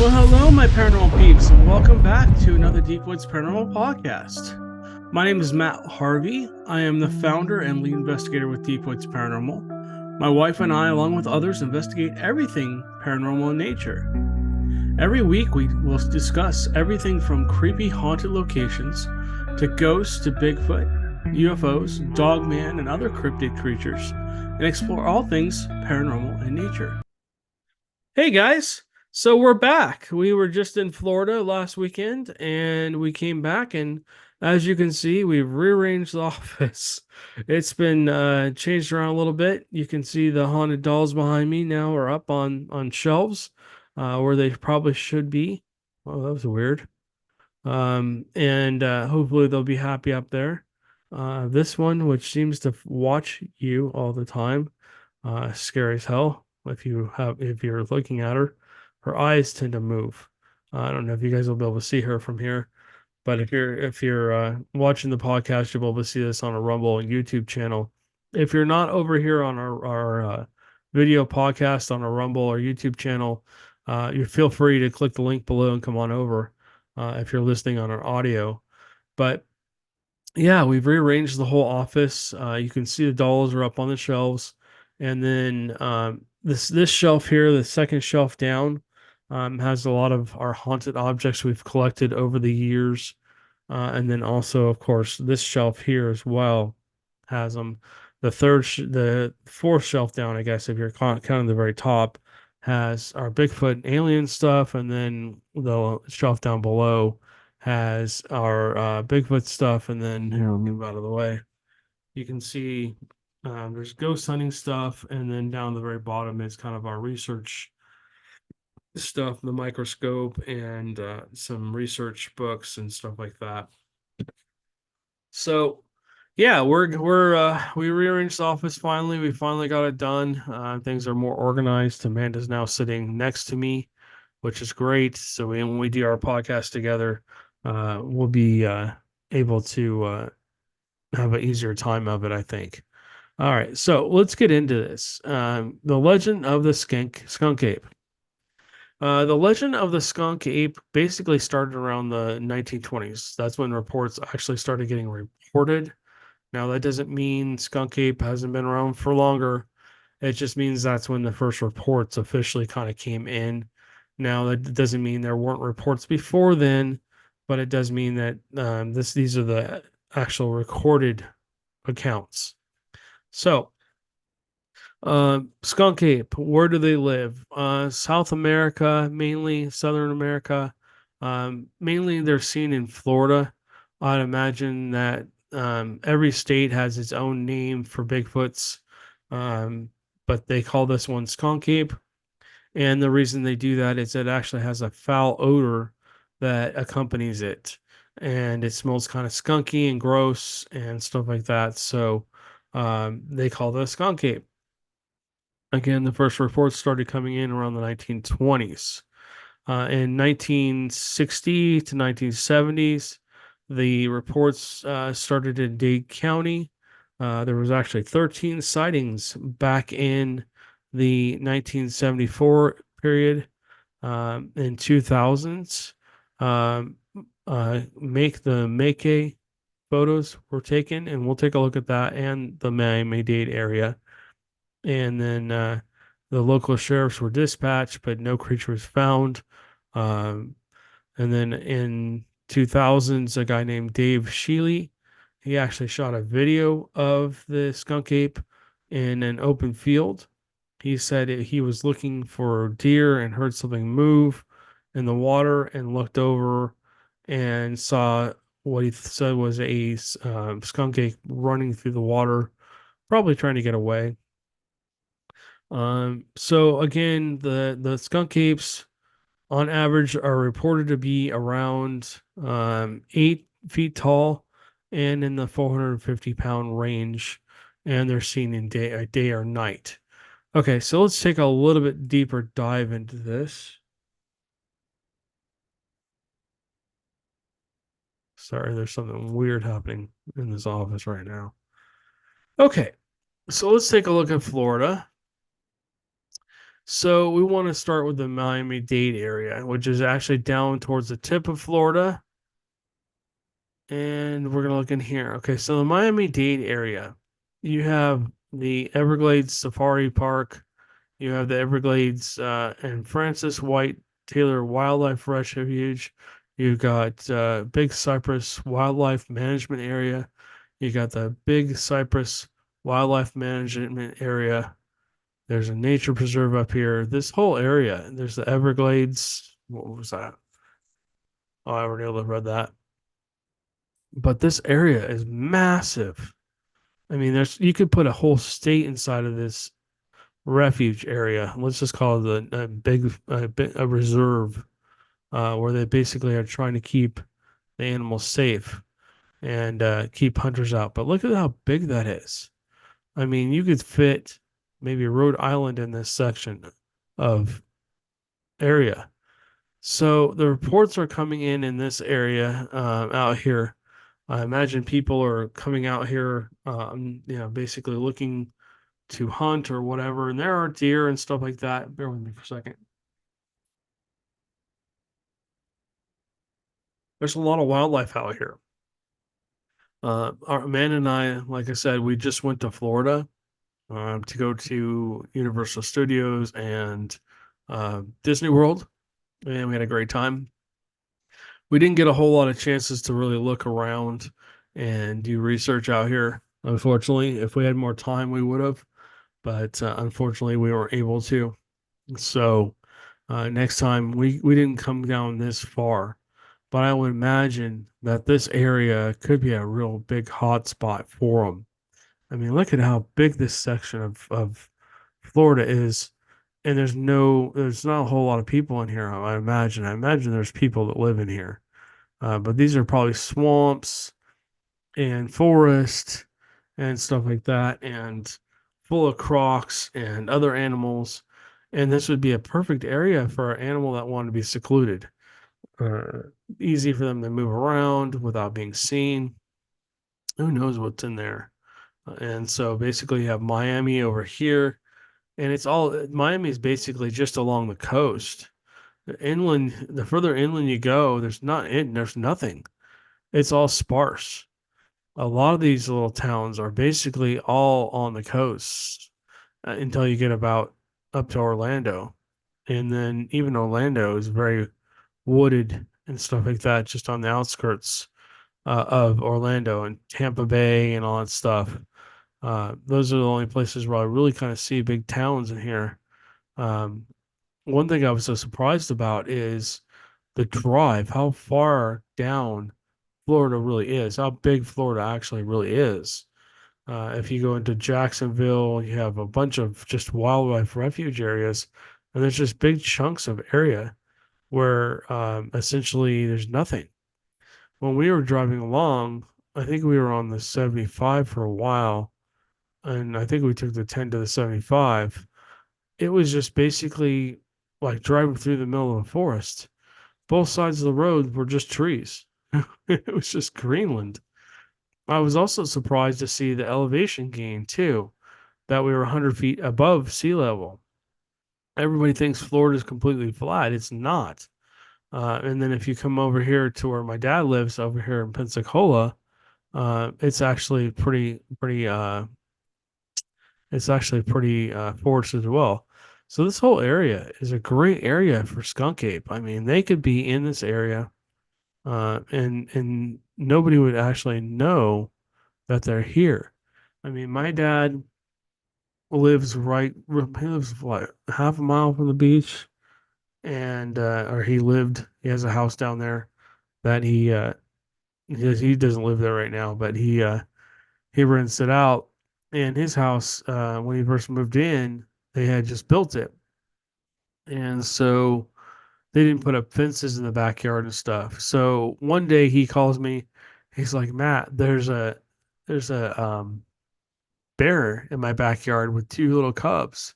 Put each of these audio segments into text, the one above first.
Well, hello, my paranormal peeps, and welcome back to another Deep Woods Paranormal podcast. My name is Matt Harvey. I am the founder and lead investigator with Deep Woods Paranormal. My wife and I, along with others, investigate everything paranormal in nature. Every week, we will discuss everything from creepy haunted locations to ghosts to Bigfoot, UFOs, Dogman, and other cryptid creatures, and explore all things paranormal in nature. Hey guys, so we're back. We were just in Florida last weekend and we came back, and as you can see, we've rearranged the office. It's been changed around a little bit. You can see the haunted dolls behind me now are up on shelves where they probably should be. Oh, that was weird. And hopefully they'll be happy up there. This one, which seems to watch you all the time, scary as hell. If you're looking at her, her eyes tend to move. I don't know if you guys will be able to see her from here, but if you're watching the podcast, you'll be able to see this on a Rumble and YouTube channel. If you're not over here on our video podcast on a Rumble or YouTube channel, you feel free to click the link below and come on over if you're listening on our audio. But yeah, we've rearranged the whole office. You can see the dolls are up on the shelves, and then this shelf here, the second shelf down, has a lot of our haunted objects we've collected over the years, and then also, of course, this shelf here as well has them. The fourth shelf down, I guess, if you're counting the very top, has our Bigfoot and alien stuff, and then the shelf down below has our Bigfoot stuff, and then here, I'll move out of the way. You can see there's ghost hunting stuff, and then down the very bottom is kind of our research stuff, the microscope, and some research books and stuff like that. So, yeah, we rearranged the office finally. We finally got it done. Things are more organized. Amanda's now sitting next to me, which is great. So when we do our podcast together, we'll be able to have an easier time of it, I think. All right, so let's get into this. The legend of the skunk ape. The legend of the skunk ape basically started around the 1920s. That's when reports actually started getting reported. Now, that doesn't mean skunk ape hasn't been around for longer. It just means that's when the first reports officially kind of came in. Now, that doesn't mean there weren't reports before then, but it does mean that these are the actual recorded accounts. So, skunk ape, where do they live? South America, mainly Southern America. Mainly they're seen in Florida. I'd imagine that every state has its own name for Bigfoots, but they call this one skunk ape. And the reason they do that is it actually has a foul odor that accompanies it. And it smells kind of skunky and gross and stuff like that. So they call it a skunk ape. Again, the first reports started coming in around the 1920s. In 1960 to 1970s, the reports started in Dade County. There was actually 13 sightings back in the 1974 period. In 2000s, Make photos were taken, and we'll take a look at that and the Miami-Dade area. And then the local sheriffs were dispatched, but no creature was found. Um, and then in 2000s, a guy named Dave Sheely, he actually shot a video of the skunk ape in an open field. He said he was looking for deer and heard something move in the water and looked over and saw what he said was a skunk ape running through the water, probably trying to get away. So again, the skunk apes on average are reported to be around 8 feet tall and in the 450-pound range, and they're seen in day or night. Okay, so let's take a little bit deeper dive into this. Sorry, there's something weird happening in this office right now. Okay, so let's take a look at Florida. So we want to start with the Miami-Dade area, which is actually down towards the tip of Florida. And we're gonna look in here. Okay, so the Miami-Dade area, you have the Everglades Safari Park, you have the Everglades and Francis White Taylor Wildlife Refuge. You've got Big Cypress Wildlife Management Area. You got the Big Cypress Wildlife Management Area. There's a nature preserve up here. This whole area, there's the Everglades. What was that? Oh, I already read that. But this area is massive. I mean, there's you could put a whole state inside of this refuge area. Let's just call it a reserve, where they basically are trying to keep the animals safe and keep hunters out. But look at how big that is. I mean, you could fit maybe Rhode Island in this section of area. So the reports are coming in this area out here. I imagine people are coming out here, basically looking to hunt or whatever. And there are deer and stuff like that. Bear with me for a second. There's a lot of wildlife out here. Our man and I, like I said, we just went to Florida to go to Universal Studios and Disney World, and we had a great time. We didn't get a whole lot of chances to really look around and do research out here. Unfortunately, if we had more time, we would have, but unfortunately, we weren't able to. So next time, we didn't come down this far, but I would imagine that this area could be a real big hot spot for them. I mean, look at how big this section of Florida is. And there's not a whole lot of people in here, I imagine. I imagine there's people that live in here. But these are probably swamps and forest and stuff like that, and full of crocs and other animals. And this would be a perfect area for an animal that wanted to be secluded. Uh, Easy for them to move around without being seen. Who knows what's in there? And so basically, you have Miami over here, and it's all Miami is basically just along the coast. The further inland you go, there's nothing. It's all sparse. A lot of these little towns are basically all on the coast until you get about up to Orlando. And then even Orlando is very wooded and stuff like that, just on the outskirts of Orlando and Tampa Bay and all that stuff. Those are the only places where I really kind of see big towns in here. Um, One thing I was so surprised about is the drive, how far down Florida really is, how big Florida actually really is. If you go into Jacksonville, you have a bunch of just wildlife refuge areas, and there's just big chunks of area where essentially there's nothing. When we were driving along, I think we were on the 75 for a while, and I think we took the 10 to the 75. It was just basically like driving through the middle of a forest. Both sides of the road were just trees. It was just Greenland. I was also surprised to see the elevation gain too, that we were 100 feet above sea level. Everybody thinks Florida is completely flat. It's not. And then if you come over here to where my dad lives, over here in Pensacola, it's actually pretty forest as well. So this whole area is a great area for skunk ape. I mean, they could be in this area, and nobody would actually know that they're here. I mean, my dad he lives what, half a mile from the beach, and or he has a house down there that he doesn't live there right now, but he rents it out. And his house, when he first moved in, they had just built it, and so they didn't put up fences in the backyard and stuff. So one day he calls me, he's like, Matt, there's a bear in my backyard with two little cubs.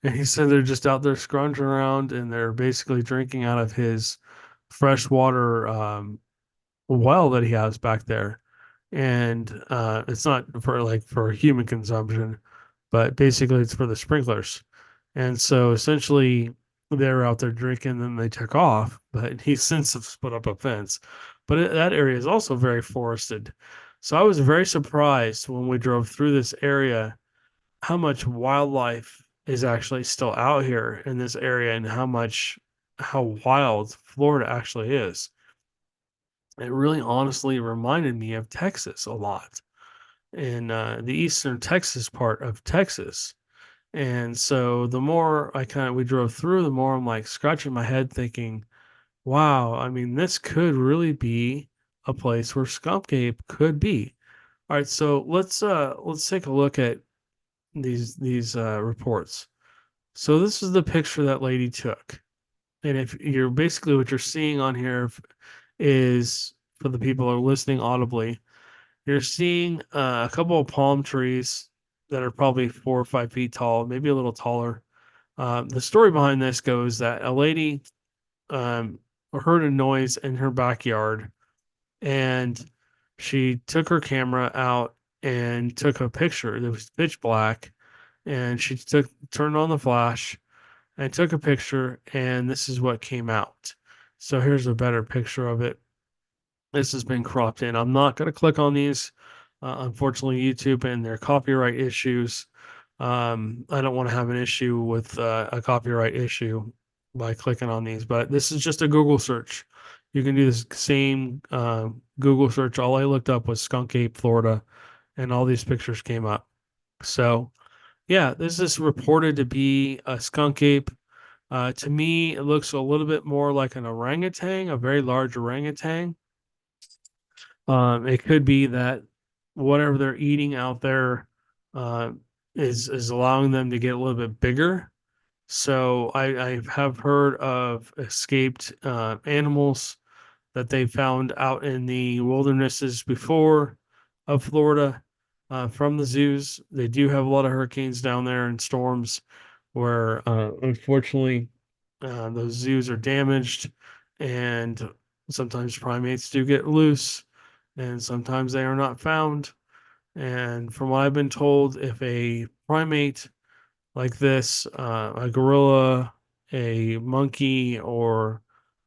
And he said they're just out there scrounging around and they're basically drinking out of his freshwater well that he has back there. And it's not for human consumption, but basically it's for the sprinklers. And so essentially they were out there drinking, then they took off. But he since has put up a fence. But that area is also very forested. So I was very surprised when we drove through this area how much wildlife is actually still out here in this area and how wild Florida actually is. It really honestly reminded me of Texas a lot, in the eastern Texas part of Texas. And so the more we drove through, the more I'm like scratching my head thinking, wow, I mean, this could really be a place where Skunk Ape could be. All right, so let's take a look at these reports. So this is the picture that lady took. And if you're basically what you're seeing on here is, for the people who are listening audibly, you're seeing a couple of palm trees that are probably 4 or 5 feet tall, maybe a little taller. The story behind this goes that a lady um, heard a noise in her backyard, and she took her camera out and took a picture. It was pitch black, and she turned on the flash and took a picture, and this is what came out. So here's a better picture of it. This has been cropped in. I'm not going to click on these. Unfortunately, YouTube and their copyright issues. I don't want to have an issue with a copyright issue by clicking on these, but this is just a Google search. You can do this same Google search. All I looked up was Skunk Ape, Florida, and all these pictures came up. So, yeah, this is reported to be a skunk ape. To me, it looks a little bit more like an orangutan, a very large orangutan. It could be that whatever they're eating out there uh, is allowing them to get a little bit bigger. So I have heard of escaped animals that they found out in the wildernesses before of Florida from the zoos. They do have a lot of hurricanes down there and storms where, unfortunately, those zoos are damaged, and sometimes primates do get loose, and sometimes they are not found. And from what I've been told, if a primate like this, a gorilla, a monkey, or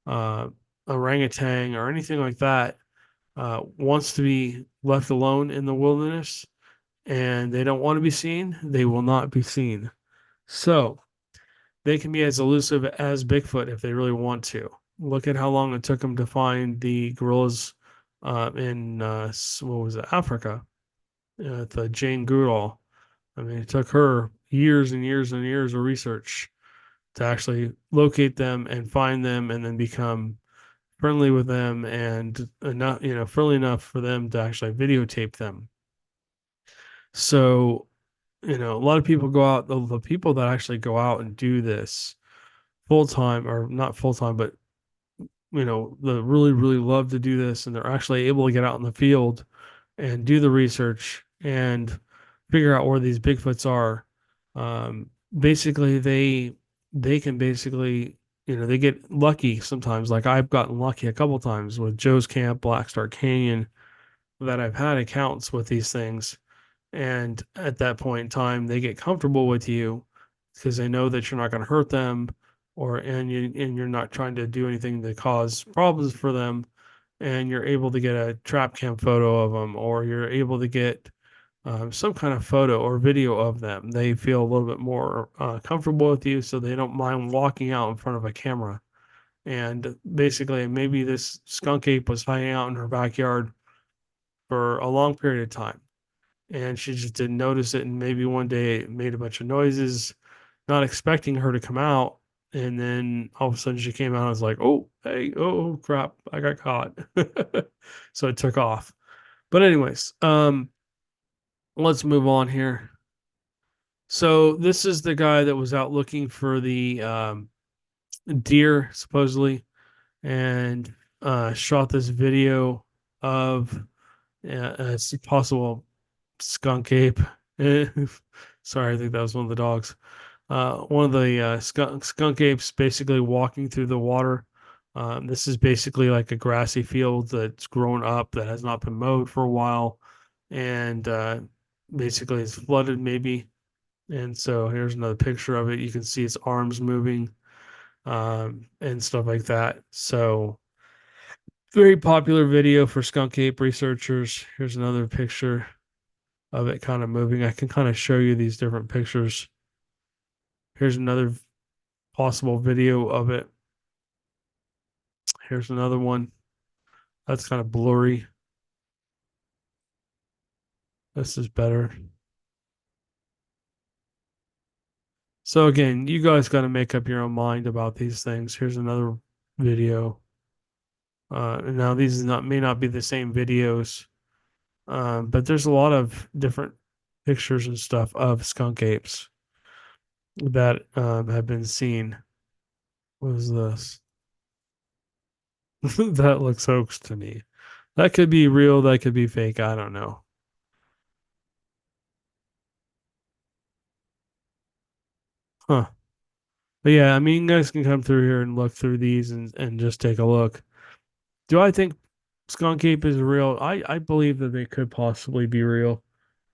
uh, orangutan, or anything like that, wants to be left alone in the wilderness and they don't want to be seen, they will not be seen. So they can be as elusive as Bigfoot if they really want to. Look at how long it took them to find the gorillas in what was it, Africa, the Jane Goodall. I mean, it took her years and years and years of research to actually locate them and find them, and then become friendly with them and enough, friendly enough for them to actually videotape them. So, a lot of people go out, the people that actually go out and do this full time, or not full time, but they really, really love to do this, and they're actually able to get out in the field and do the research and figure out where these Bigfoots are. Basically, they can basically, they get lucky sometimes. Like I've gotten lucky a couple times with Joe's Camp, Black Star Canyon, that I've had accounts with these things. And at that point in time, they get comfortable with you because they know that you're not going to hurt them, and you're not trying to do anything to cause problems for them, and you're able to get a trap cam photo of them, or you're able to get some kind of photo or video of them. They feel a little bit more comfortable with you, so they don't mind walking out in front of a camera. And basically, maybe this skunk ape was hiding out in her backyard for a long period of time, and she just didn't notice it. And maybe one day it made a bunch of noises, not expecting her to come out. And then all of a sudden she came out and was like, oh, hey, oh crap, I got caught. So it took off. But anyways, let's move on here. So this is the guy that was out looking for the deer, supposedly, and shot this video of a possible skunk ape. Sorry, I think that was one of the dogs. One of the skunk apes basically walking through the water. This is basically like a grassy field that's grown up that has not been mowed for a while, and basically it's flooded maybe. And so here's another picture of it. You can see its arms moving, and stuff like that. So very popular video for skunk ape researchers. Here's another picture of it kind of moving. I can kind of show you these different pictures. Here's another possible video of it. Here's another one. That's kind of blurry. This is better. So again, you guys got to make up your own mind about these things. Here's another video. Now these may not be the same videos, but there's a lot of different pictures and stuff of skunk apes that have been seen. What is this? That looks hoax to me. That could be real. That could be fake. I don't know. Huh. But yeah, I mean, you guys can come through here and look through these and just take a look. Do I think Skunk Ape is real? I believe that they could possibly be real.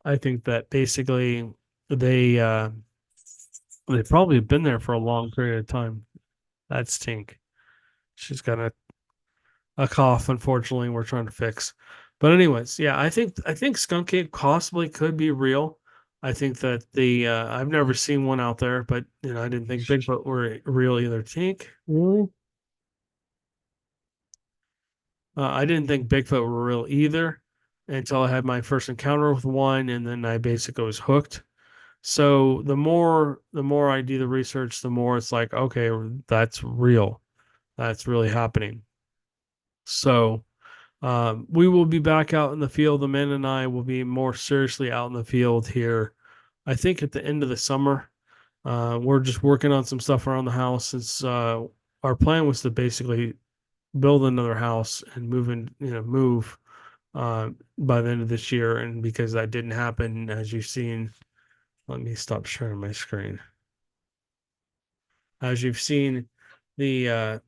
I think that basically they uh they probably have been there for a long period of time. That's Tink. She's got a cough, unfortunately, we're trying to fix. But anyways, yeah, I think Skunk Ape possibly could be real. I think that the I've never seen one out there, but I didn't think Bigfoot were real either. Tink, really? I didn't think Bigfoot were real either until I had my first encounter with one, and then I basically was hooked. So the more I do the research, the more it's like, okay, that's real. That's really happening. So we will be back out in the field. The men and I will be more seriously out in the field here. I think at the end of the summer. We're just working on some stuff around the house. It's our plan was to basically build another house and move by the end of this year. And because that didn't happen, as you've seen, let me stop sharing my screen. As you've seen, the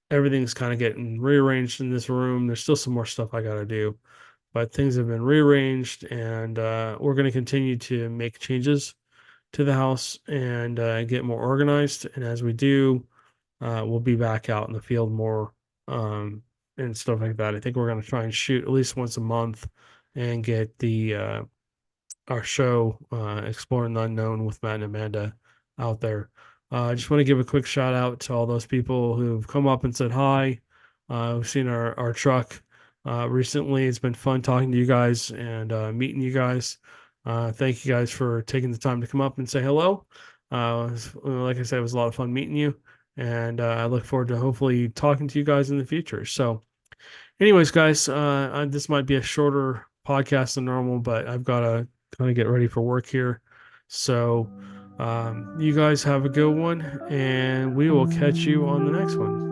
everything's kind of getting rearranged in this room. There's still some more stuff I got to do, but things have been rearranged, and we're going to continue to make changes to the house and get more organized. And as we do, we'll be back out in the field more and stuff like that. I think we're going to try and shoot at least once a month and get the our show, Exploring the Unknown with Matt and Amanda, out there. I just want to give a quick shout out to all those people who've come up and said hi. We've seen our truck recently. It's been fun talking to you guys and meeting you guys. Thank you guys for taking the time to come up and say hello. Like I said, it was a lot of fun meeting you, and I look forward to hopefully talking to you guys in the future. So, anyways, guys, this might be a shorter podcast than normal, but I've got to kind of get ready for work here. So, you guys have a good one, and we will catch you on the next one.